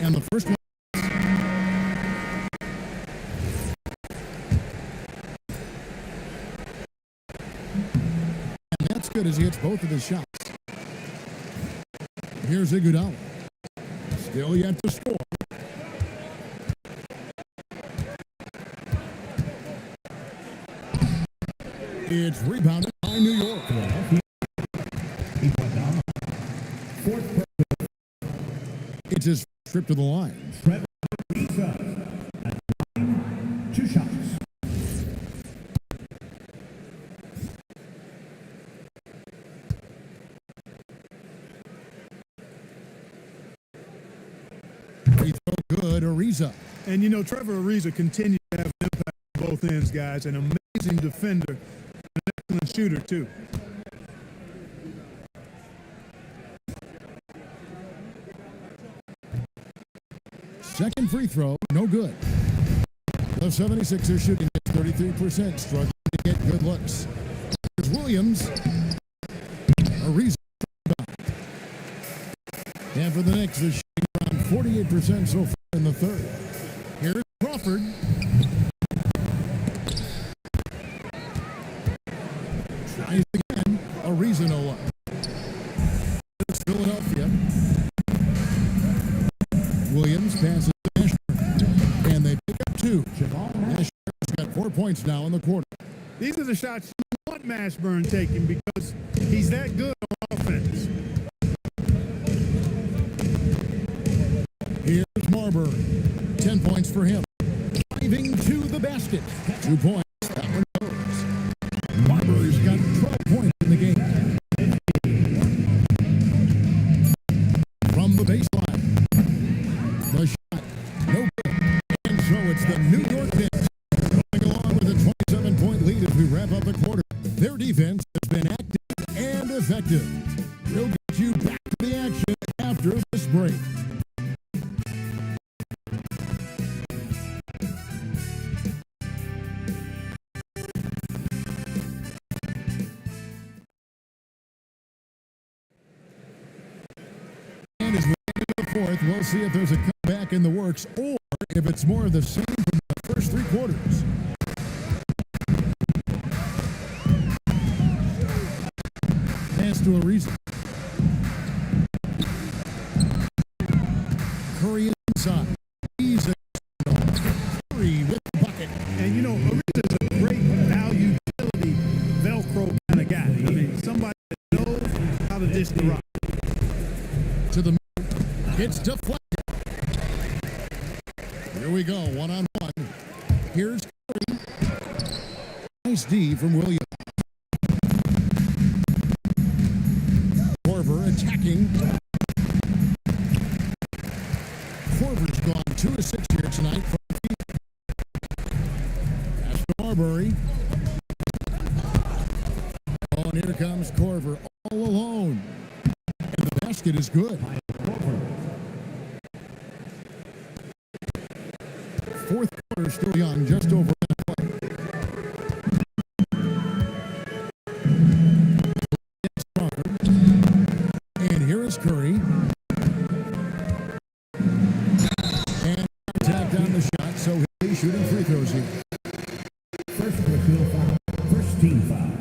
And the first one. And that's good as he hits both of his shots. Here's Iguodala. Still yet to score. It's rebounded by New York. Fourth It's his trip to the line. Trevor Ariza. At the line, 2 shots. Free throw good, Ariza. And, you know, Trevor Ariza continues to have an impact on both ends, guys. An amazing defender, an excellent shooter, too. Second free throw, no good. The 76ers shooting at 33%, struggling to get good looks. Here's Williams. Ariza. And for the Knicks, they're shooting around 48% so far in the third. Here's Crawford. Tries again. Ariza no luck. Here's Philadelphia. Williams passes to Nashburn. And they pick up two. Nashburn's got 4 points now in the quarter. These are the shots you want Mashburn taking because he's that good on offense. Here's Marbury. 10 points for him. Driving to the basket. 2 points. That one goes. Marbury's got 12 points in the game. From the baseline. The shot. No good. And so it's the New York Knicks going along with a 27-point lead as we wrap up the quarter. Their defense has been active and effective. We'll get you back to the action after this break. And as we get into the fourth, we'll see if there's a comeback in the works or if it's more of the same from the first three quarters. Pass to Ariza. Curry is inside. He's a Curry with the bucket. And you know, Ariza's a great value utility Velcro kind of guy. I mean, somebody that knows how to dish the rock. To the middle. It's deflected. Here we go, one-on-one. Here's Curry. Nice D from Williams. Korver attacking. Korver's gone 2 of 6 here tonight from the field. Pass to Marbury. Oh, and here comes Korver all alone. And the basket is good. Fourth quarter still young, just over a play. And here is Curry. And tapped on the shot, so he'll be shooting free throws here. First field foul. First team foul.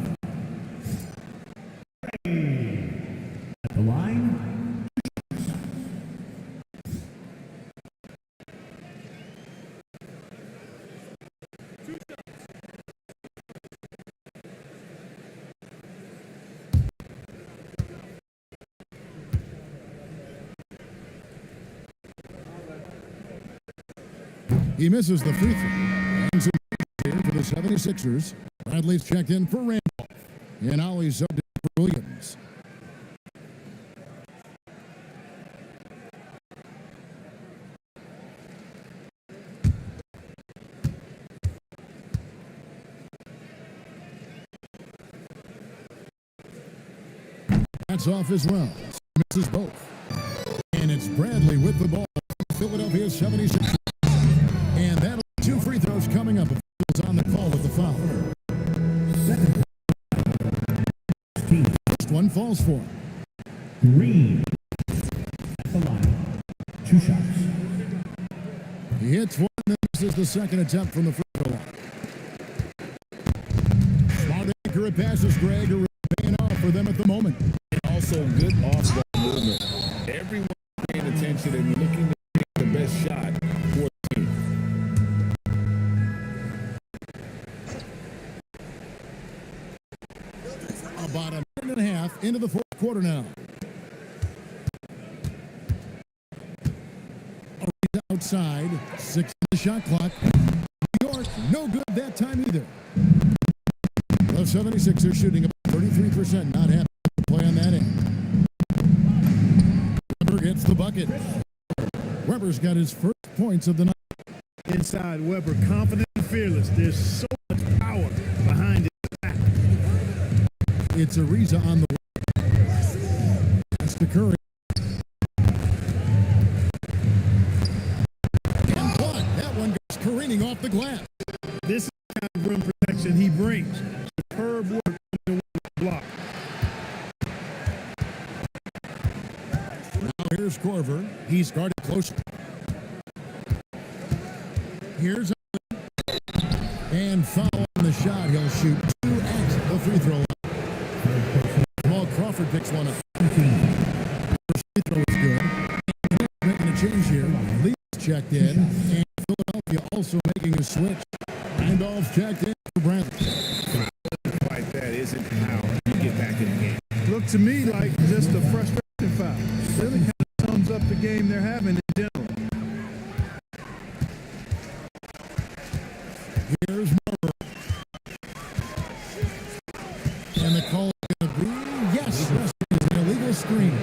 At the line. He misses the free throw. And some here for the 76ers. Bradley's checked in for Randolph. And now he's subbed in for Williams. That's off as well. Misses both. And it's Bradley with the ball. Philadelphia 76ers. And that'll be 2 free throws coming up. It's on the call with the foul. Second team. First one falls for him. Green. At the line. 2 shots. He hits one, and this is the second attempt from the free throw line. Smart accurate passes, Greg, are paying off for them at the moment. Also, good off-ball movement. Everyone paying attention and looking to make the best shot for the team. About a minute and a half into the fourth quarter now. Outside, 6 on the shot clock. New York, no good that time either. The 76ers shooting about 33%, not happy to play on that end. Weber gets the bucket. Weber's got his first points of the night. Inside Weber, confident and fearless. There's so much power behind his attack. It's Ariza on the way. That's to Curry. And block. That one goes careening off the glass. This is the kind of rim protection he brings. Superb work on the block. Here's Corver. He's guarded closer. Here's and foul on the shot. He'll shoot 2 at the free throw line. Jamal Crawford picks one up. First free throw is good. And making a change here. Lee's checked in. And Philadelphia also making a switch. Randolph checked in for Bradley. Like that isn't how you get back in the game. Looked to me like just a frustration foul. Really kind of sums up the game they're having in general. Here's Marbury. And the call is going to be, yes, it's an illegal screen.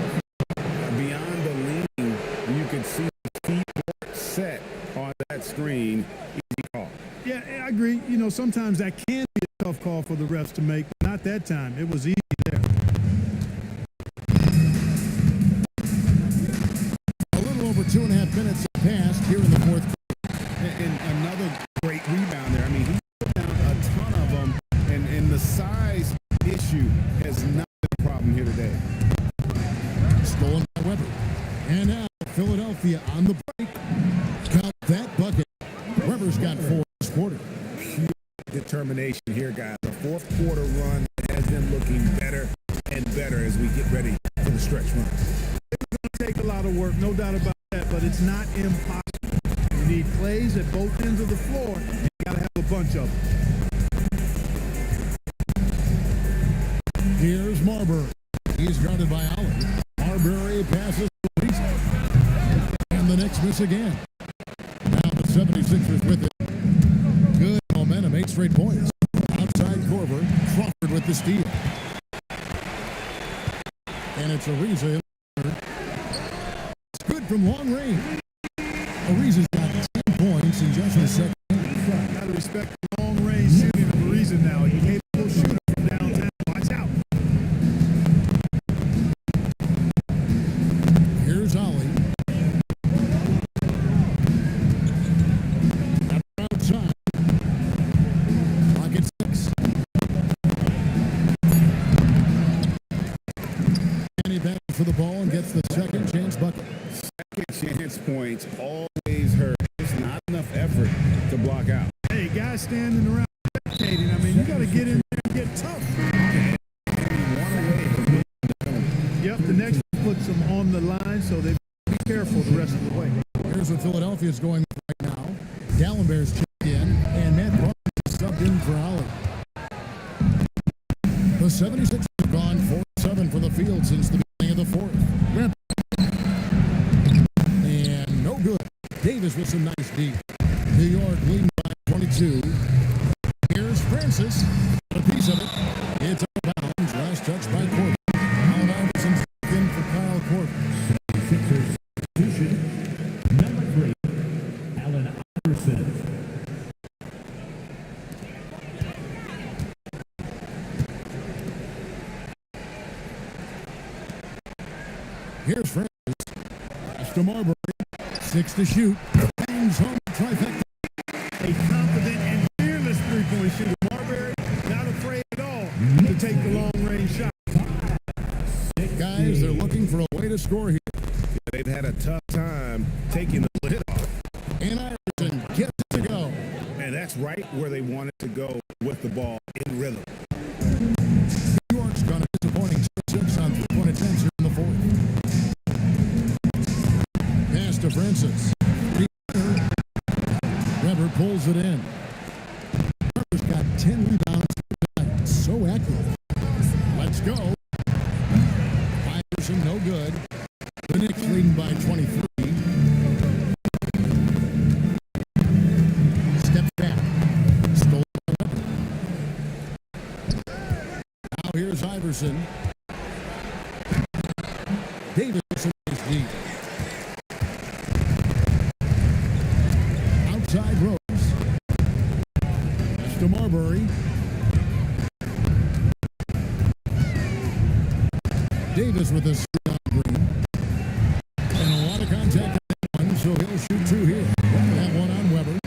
Beyond the lean, you can see the feet weren't set on that screen. Easy call. Yeah, I agree. You know, sometimes that can be a tough call for the refs to make, but not that time. It was easy there. A little over 2.5 minutes have passed here in the fourth quarter. And another great rebound there. I mean, he put down a ton of them, and the size issue has not been a problem here today. Stolen by Weber. And now Philadelphia on the break. Count that bucket. Weber's got 4 this quarter. Pure determination here, guys. A fourth quarter run has them looking better and better as we get ready for the stretch run. It's going to take a lot of work, no doubt about that, but it's not impossible. You need plays at both ends of the floor. You got to have a bunch of them. Here's Marbury. He's guarded by Allen. Marbury passes to Lisa. And the Knicks miss again. Now the 76ers with it. Good momentum, 8 straight points. Outside Corver. Crawford with the steal. And it's Ariza. It's good from long range. Ariza's got 10 points in just a second. Got to respect the long-range shooting of Ariza now. You can't go shooter from downtown. Watch out. Here's Ollie. Outside. Pocket 6. And he battles for the ball and gets the second chance bucket. Second chance points always hurt. There's not enough effort to block out. Hey, guys standing around spectating. I mean, you got to get in there and get tough. Yep, the next one puts them on the line, so they be careful the rest of the way. Here's what Philadelphia is going with right now. Gallenberg's checked in, and Matt Barnes is subbed in for Ollie. The 76ers have gone 4-7 for the field since the beginning of the fourth. And no good. Davis with some nice deep. New York leading by 22. Here's Francis. A piece of it. It's out of bounds. Last touch by Corbin. Allen Iverson's in for Kyle Corbin. Sixers substitution, number 3, Allen Iverson. Here's Francis. Pass to Marbury. 6 to shoot. Bangs home trifecta. A confident and fearless three-point shooter. Marbury, not afraid at all to take the long-range shot. Guys, they're looking for a way to score here. They've had a tough time taking the lid off. And Iverson gets it to go. And that's right where they wanted to go with the ball in rhythm. New York's gone a disappointing 6 on 3-point attempts here in the fourth. Pass to Francis. Weber pulls it in. Weber's got 10 rebounds tonight. So active. Let's go. Iverson, no good. The Knicks leading by 23. Steps back. Stolen by Weber. Now here's Iverson. Davis is deep. Outside Rose. That's to Marbury. Davis with a steal on Green. And a lot of contact on one, so he'll shoot 2 here. That one on Weber.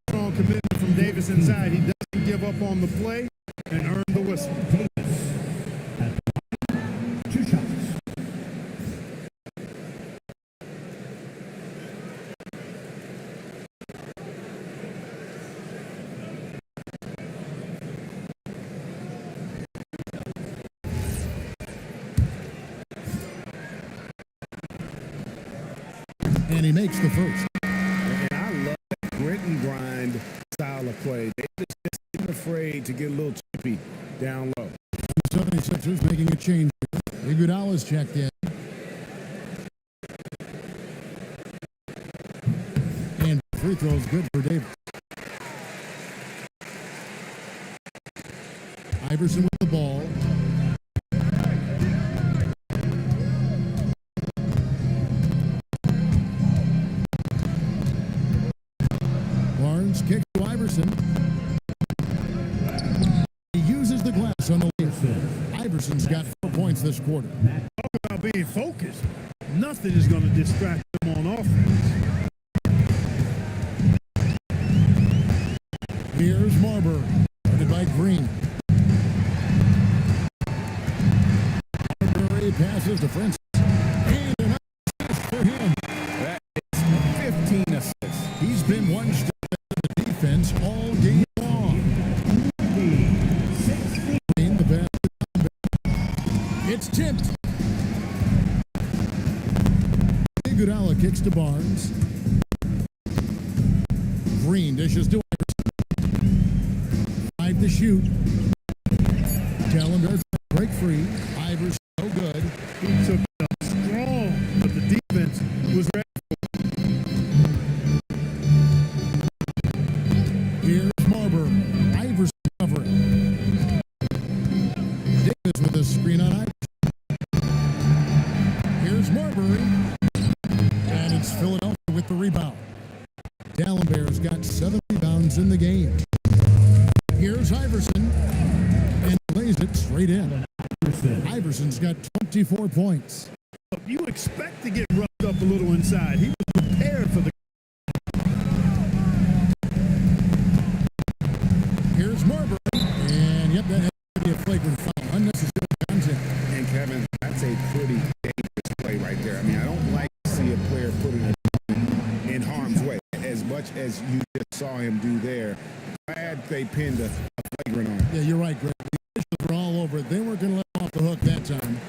Strong commitment from Davis inside. He doesn't give up on the play and earn the whistle. Davis at 2 shots. And he makes the first. And I love that grit and grind style of play. They just isn't afraid to get a little chippy down low. 76ers making a change. Iguodala's checked in. And free throws good for Davis. Iverson with the ball. Barnes kicks to Iverson. He uses the glass on the lead. Iverson's got 4 points this quarter. Talk about being focused. Nothing is going to distract them on offense. Here's Marbury, guarded by Green. Marbury passes to Francis. And an assist for him. That is 15 assists. He's been one step ahead of the defense all game long. Green, the pass. It's tipped. Iguodala kicks to Barnes. Green dishes to Iverson. 5 to shoot. Challenger break free. Iverson no good. He took it strong, but the defense was ready. Here's Marbury. Iverson covering. Davis with a screen on Iverson. Here's Marbury. And it's Philadelphia with the rebound. Dallenberg's got 7 rebounds in the game. Here's Iverson. And lays it straight in. Iverson's got 24 points. You expect to get rubbed up a little inside. He was prepared for the. Here's Marbury. And yep, that has to be a flagrant foul. Unnecessary contact. And Kevin, that's a pretty dangerous play right there. I mean, I don't like to see a player putting it in harm's way as much as you just saw him do there. Glad they pinned a flagrant on him. Yeah, you're right, Greg. The officials were all over it. They weren't going to let him off the hook that time.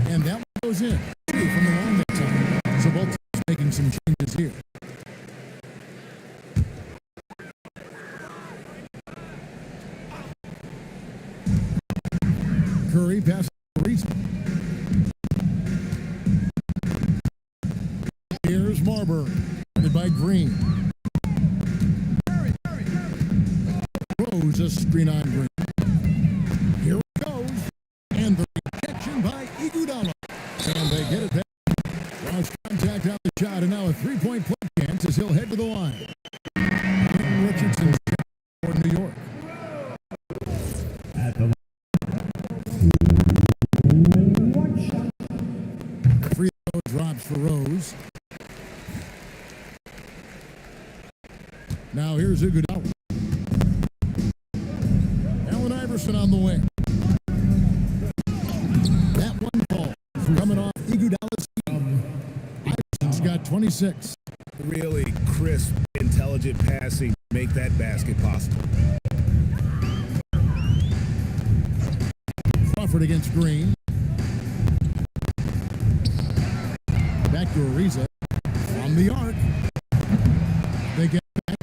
And that one goes in. 2 from the line that time. So both teams making some changes here. Curry passes to Reese. Here's Marbury, guarded by Green. Rose a screen on Green. Here it goes. And the rejection by Iguodala. And they get it back. Lost contact on the shot, and now a 3-point play chance as he'll head to the line. Richardson for New York. At the Free throw drops for Rose. Now here's Iguodala. Allen Iverson on the wing. That one ball coming off Iguodala's team. Iverson's got 26. Really crisp, intelligent passing to make that basket possible. Crawford against Green. Back to Ariza. On the arc. They get back.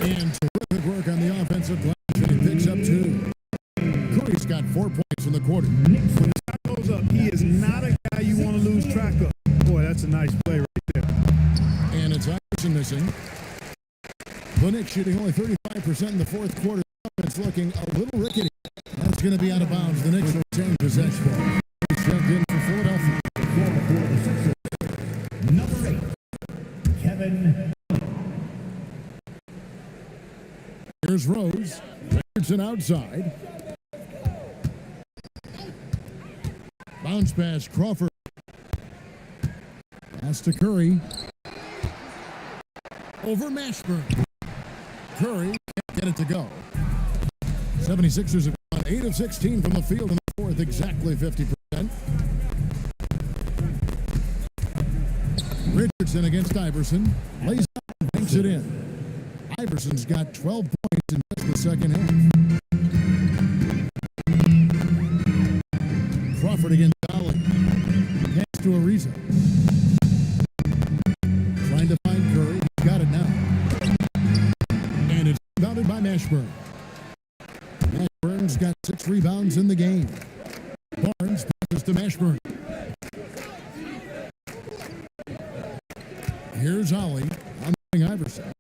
And terrific work on the offensive glass. And he picks up 2. Curry's got 4 points in the quarter. When the shot goes up, he is not a guy you want to lose track of. Boy, that's a nice play right there. And it's Iverson missing. The Knicks shooting only 35% in the fourth quarter. It's looking a little rickety. That's going to be out of bounds. The Knicks will change possession. He's checked in for Philadelphia. for the Sixers, number 8, Kevin. Here's Rose. Richardson outside. Bounce pass, Crawford. Pass to Curry. Over Mashburn. Curry can't get it to go. 76ers have gone 8 of 16 from the field in the fourth, exactly 50%. Richardson against Iverson. Lays out and banks it in. Iverson's got 12 points in just the second half. Crawford against Dolly. Pass to Ariza. Trying to find Curry. He's got it now. And it's rebounded by Marbury. Mashburn's got 6 rebounds in the game. Barnes passes to Marbury. Here's Ollie on Iverson.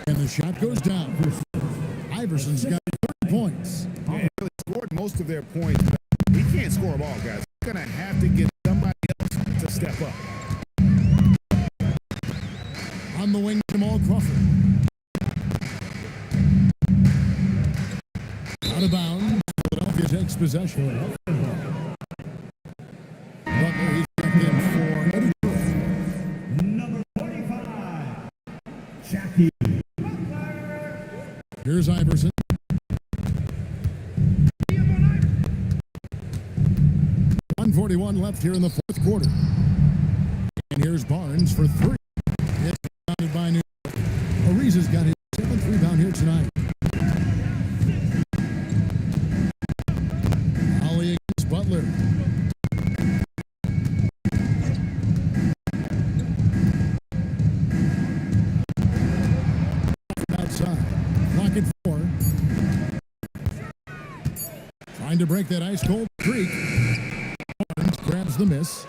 And the shot goes down. Iverson's got 30 points. Yeah, really scored most of their points. He can't score them all, guys. He's going to have to get somebody else to step up. On the wing, Jamal Crawford. Out of bounds. Philadelphia takes possession. Butler, he's back in for Eddie. Number 45, Jackie. Here's Iverson. .141 left here in the fourth quarter. And here's Barnes for 3. It's rebounded by New York. Ariza's got his 7th rebound here tonight. Ollie against Butler. Outside. Clock at 4. Trying to break that ice-cold streak. Barnes grabs the miss.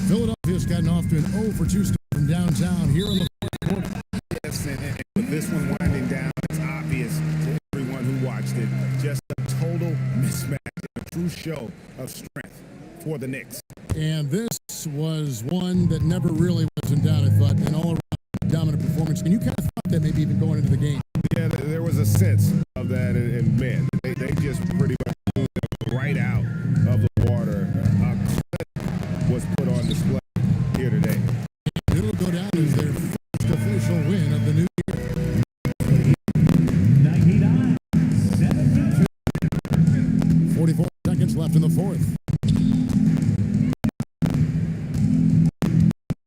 Philadelphia's gotten off to an 0 for 2 start from downtown here in the fourth quarter. Yes, and with this one winding down, it's obvious to everyone who watched it. Just a total mismatch, a true show of strength for the Knicks. And this was one that never really was in doubt, I thought, an all-around dominant performance. And you kind of thought that maybe even going into the game. Yeah, there was a sense of that, and man, they just pretty much moved them right out of the water. A clip was put on display here today. It'll go down as their first official win of the new year. 99-72. 44 seconds left in the fourth.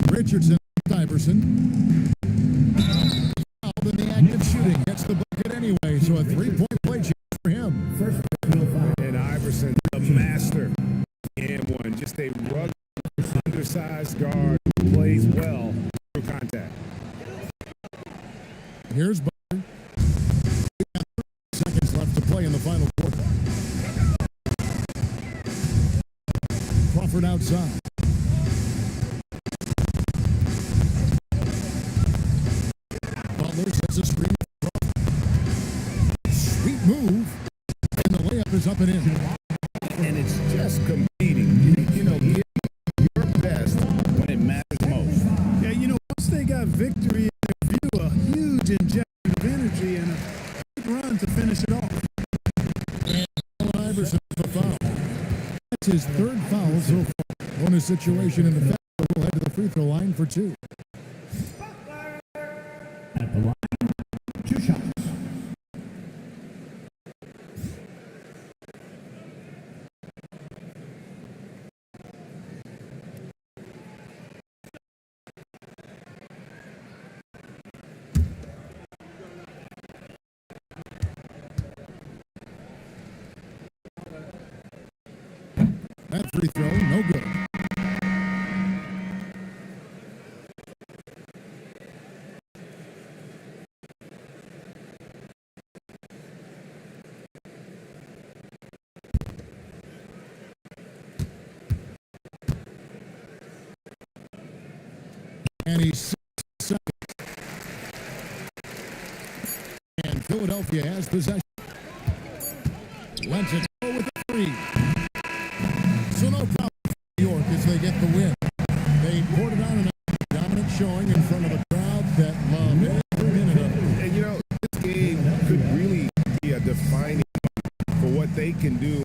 Richardson, Iverson. Fouled in the act of shooting. Gets the bucket anyway, so a 3-point play chance for him. And Iverson, the master, and one. Just a rugged, undersized guard who plays well through contact. Here's Butler. 30 seconds left to play in the final quarter. Crawford outside. Butler sets a screen. Sweet move. And the layup is up and in. And it's just competing. You know, give your best when it matters most. Yeah, you know, once they got victory in their view, a huge injection of energy and a big run to finish it off. And Allen Iverson with a foul. That's his 3rd foul so far. On his situation in the foul, will head to the free throw line for 2. At the line, 2 shots. That free throw, no good. And he's 6 seconds. And Philadelphia has possession. Lets it go with the 3. So no problem for New York as they get the win. They poured it on a dominant showing in front of a crowd that loved every minute of it. And you know, this game could really be a defining for what they can do